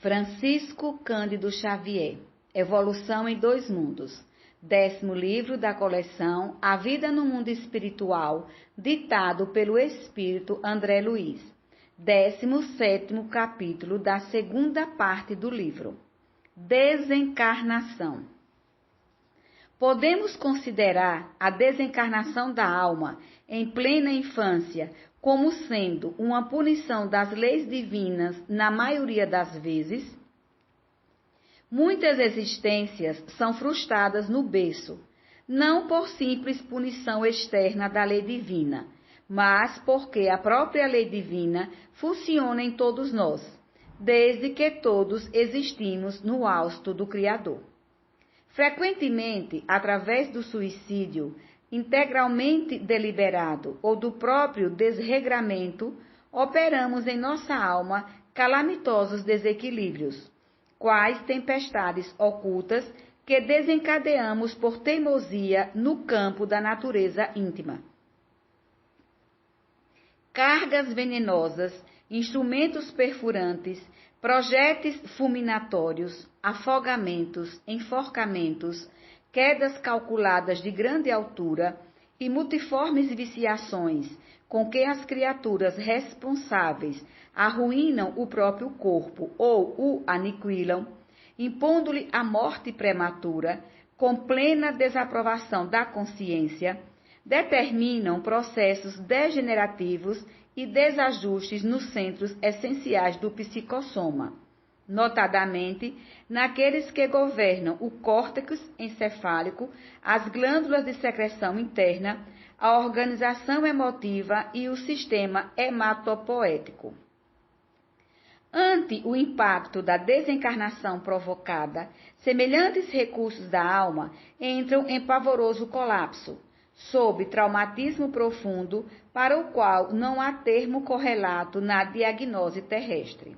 Francisco Cândido Xavier, Evolução em Dois Mundos, 10º livro da coleção A Vida no Mundo Espiritual, ditado pelo Espírito André Luiz, 17º capítulo da segunda parte do livro. Desencarnação. Podemos considerar a desencarnação da alma em plena infância como sendo uma punição das leis divinas na maioria das vezes? Muitas existências são frustradas no berço, não por simples punição externa da lei divina, mas porque a própria lei divina funciona em todos nós, desde que todos existimos no hausto do Criador. Frequentemente, através do suicídio, integralmente deliberado ou do próprio desregramento, operamos em nossa alma calamitosos desequilíbrios, quais tempestades ocultas que desencadeamos por teimosia no campo da natureza íntima. Cargas venenosas, instrumentos perfurantes, projéteis fulminatórios, afogamentos, enforcamentos, quedas calculadas de grande altura e multiformes viciações com que as criaturas responsáveis arruinam o próprio corpo ou o aniquilam, impondo-lhe a morte prematura, com plena desaprovação da consciência, determinam processos degenerativos e desajustes nos centros essenciais do psicossoma, notadamente naqueles que governam o córtex encefálico, as glândulas de secreção interna, a organização emotiva e o sistema hematopoético. Ante o impacto da desencarnação provocada, semelhantes recursos da alma entram em pavoroso colapso, sob traumatismo profundo para o qual não há termo correlato na diagnose terrestre.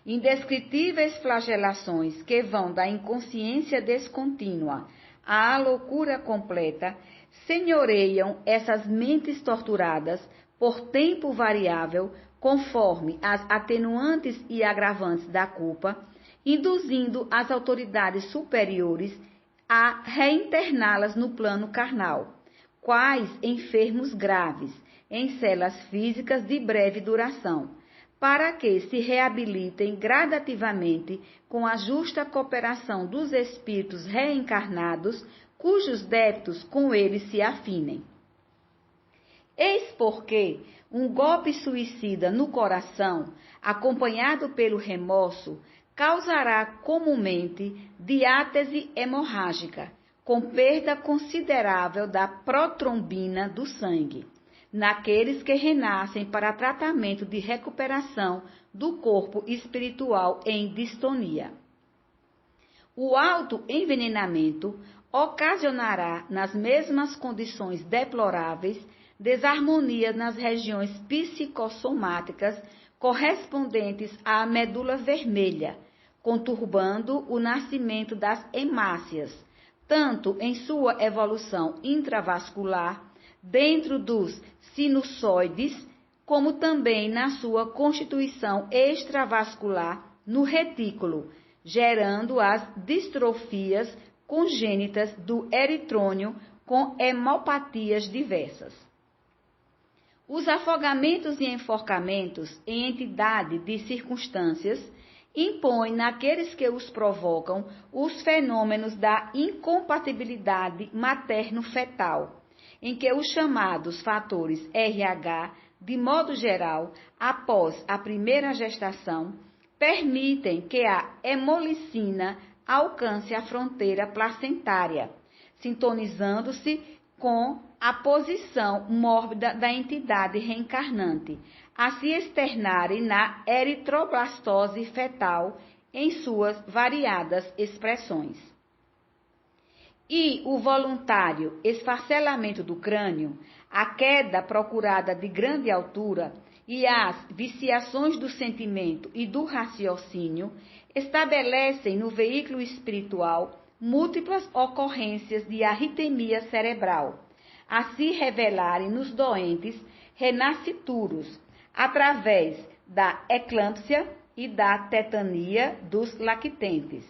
Indescritíveis flagelações que vão da inconsciência descontínua à loucura completa senhoreiam essas mentes torturadas por tempo variável conforme as atenuantes e agravantes da culpa, induzindo as autoridades superiores a reinterná-las no plano carnal, quais enfermos graves, em celas físicas de breve duração, para que se reabilitem gradativamente com a justa cooperação dos espíritos reencarnados, cujos débitos com eles se afinem. Eis porque um golpe suicida no coração, acompanhado pelo remorso, causará comumente diátese hemorrágica, com perda considerável da protrombina do sangue, naqueles que renascem para tratamento de recuperação do corpo espiritual em distonia. O autoenvenenamento ocasionará, nas mesmas condições deploráveis, desarmonia nas regiões psicossomáticas correspondentes à medula vermelha, conturbando o nascimento das hemácias, tanto em sua evolução intravascular, dentro dos sinusoides, como também na sua constituição extravascular no retículo, gerando as distrofias congênitas do eritrônio com hemopatias diversas. Os afogamentos e enforcamentos em entidade de circunstâncias impõem naqueles que os provocam os fenômenos da incompatibilidade materno-fetal, em que os chamados fatores RH, de modo geral, após a primeira gestação, permitem que a hemolicina alcance a fronteira placentária, sintonizando-se com a posição mórbida da entidade reencarnante, a se externarem na eritroblastose fetal em suas variadas expressões. E o voluntário esfacelamento do crânio, a queda procurada de grande altura e as viciações do sentimento e do raciocínio estabelecem no veículo espiritual múltiplas ocorrências de arritmia cerebral, a se revelarem nos doentes renascituros, através da eclâmpsia, e da tetania dos lactentes,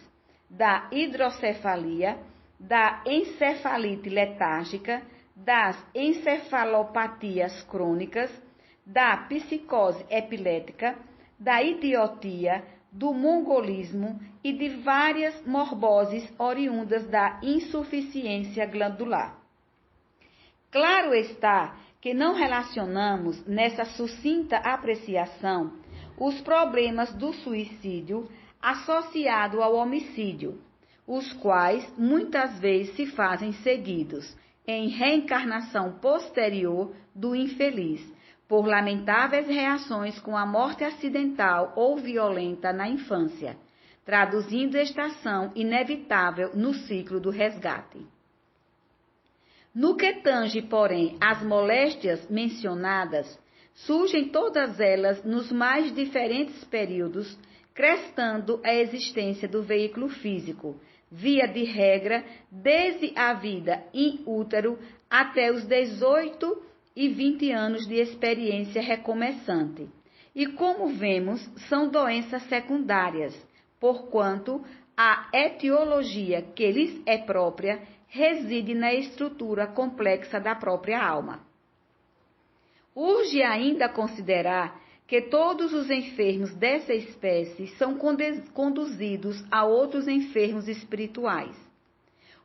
da hidrocefalia, da encefalite letárgica, das encefalopatias crônicas, da psicose epilética, da idiotia, do mongolismo e de várias morboses oriundas da insuficiência glandular. Claro está que não relacionamos nessa sucinta apreciação os problemas do suicídio associado ao homicídio, os quais muitas vezes se fazem seguidos em reencarnação posterior do infeliz, por lamentáveis reações com a morte acidental ou violenta na infância, traduzindo estação inevitável no ciclo do resgate. No que tange, porém, às moléstias mencionadas, surgem todas elas nos mais diferentes períodos, crestando a existência do veículo físico, via de regra, desde a vida in útero até os 18 e 20 anos de experiência recomeçante. E como vemos, são doenças secundárias, porquanto a etiologia que lhes é própria reside na estrutura complexa da própria alma. Urge ainda considerar que todos os enfermos dessa espécie são conduzidos a outros enfermos espirituais.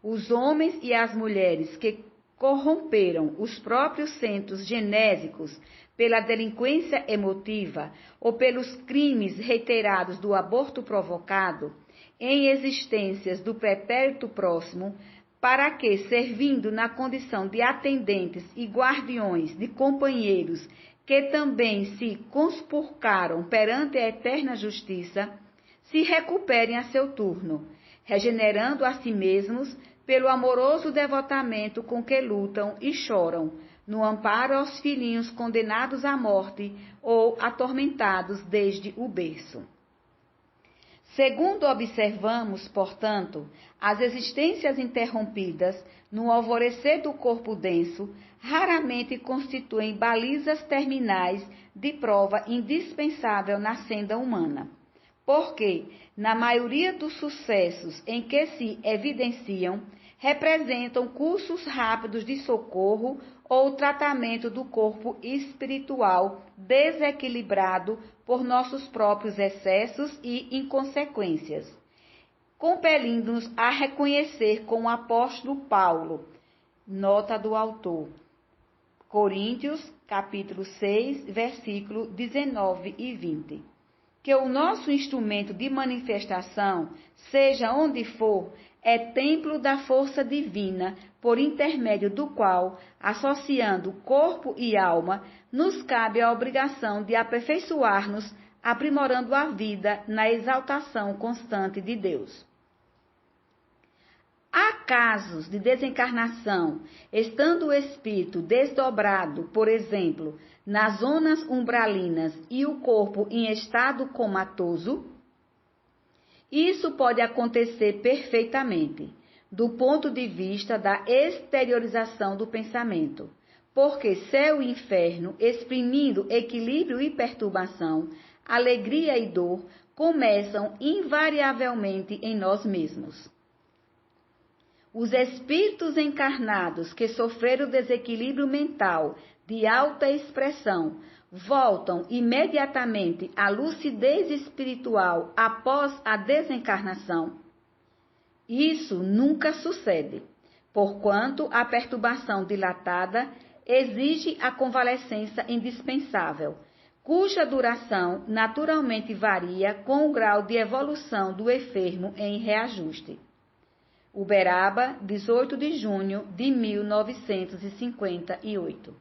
Os homens e as mulheres que corromperam os próprios centros genésicos pela delinquência emotiva ou pelos crimes reiterados do aborto provocado, em existências do pretérito próximo, para que, servindo na condição de atendentes e guardiões de companheiros que também se conspurcaram perante a eterna justiça, se recuperem a seu turno, regenerando a si mesmos pelo amoroso devotamento com que lutam e choram, no amparo aos filhinhos condenados à morte ou atormentados desde o berço. Segundo observamos, portanto, as existências interrompidas no alvorecer do corpo denso raramente constituem balizas terminais de prova indispensável na senda humana, porque, na maioria dos sucessos em que se evidenciam, representam cursos rápidos de socorro ou tratamento do corpo espiritual desequilibrado por nossos próprios excessos e inconsequências, compelindo-nos a reconhecer com o apóstolo Paulo, nota do autor, Coríntios, capítulo 6, versículo 19 e 20, que o nosso instrumento de manifestação, seja onde for, é templo da força divina, por intermédio do qual, associando corpo e alma, nos cabe a obrigação de aperfeiçoar-nos, aprimorando a vida na exaltação constante de Deus. Há casos de desencarnação, estando o espírito desdobrado, por exemplo, nas zonas umbralinas e o corpo em estado comatoso? Isso pode acontecer perfeitamente, do ponto de vista da exteriorização do pensamento, porque céu e inferno, exprimindo equilíbrio e perturbação, alegria e dor, começam invariavelmente em nós mesmos. Os espíritos encarnados que sofreram desequilíbrio mental de alta expressão voltam imediatamente à lucidez espiritual após a desencarnação? Isso nunca sucede, porquanto a perturbação dilatada exige a convalescença indispensável, cuja duração naturalmente varia com o grau de evolução do enfermo em reajuste. Uberaba, 18 de junho de 1958.